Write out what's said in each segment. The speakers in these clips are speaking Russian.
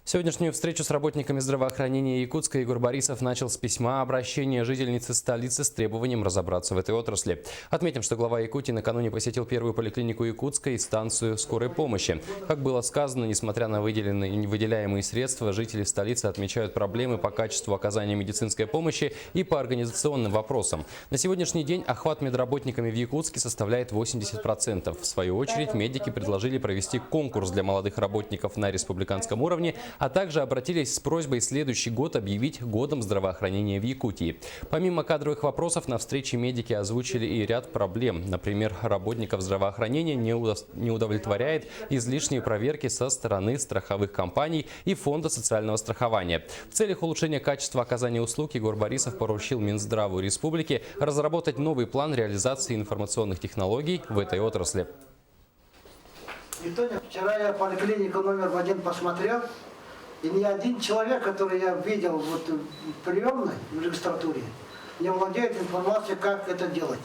Сегодняшнюю встречу с работниками здравоохранения Якутска Егор Борисов начал с письма обращения жительницы столицы с требованием разобраться в этой отрасли. Отметим, что глава Якутии накануне посетил первую поликлинику Якутска и станцию скорой помощи. Как было сказано, несмотря на выделяемые средства, жители столицы отмечают проблемы по качеству оказания медицинской помощи и по организационным вопросам. На сегодняшний день охват медработниками в Якутске составляет 80%. В свою очередь, медики предложили провести конкурс для молодых работников на республиканском уровне, а также обратились с просьбой следующий год объявить годом здравоохранения в Якутии. Помимо кадровых вопросов, на встрече медики озвучили и ряд проблем. Например, работников здравоохранения не удовлетворяет излишние проверки со стороны страховых компаний и Фонда социального страхования. В целях улучшения качества оказания услуг Егор Борисов поручил Минздраву республики разработать новый план реализации информационных технологий в этой отрасли. Вчера я поликлинику номер 1 посмотрел, и ни один человек, который я видел вот в приемной, в регистратуре, не владеет информацией, как это делать.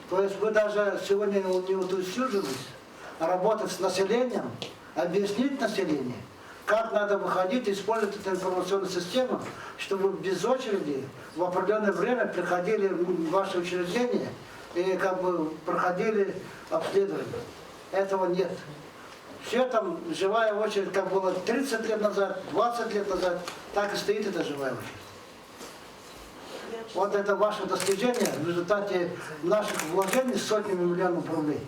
То есть мы даже сегодня не утверждались, а работать с населением, объяснить населению, как надо выходить и использовать эту информационную систему, чтобы без очереди в определенное время приходили в ваши учреждения и как бы проходили обследование. Этого нет. Все там живая очередь, как было 30 лет назад, 20 лет назад, так и стоит эта живая очередь. Вот это ваше достижение в результате наших вложений сотнями миллионов рублей.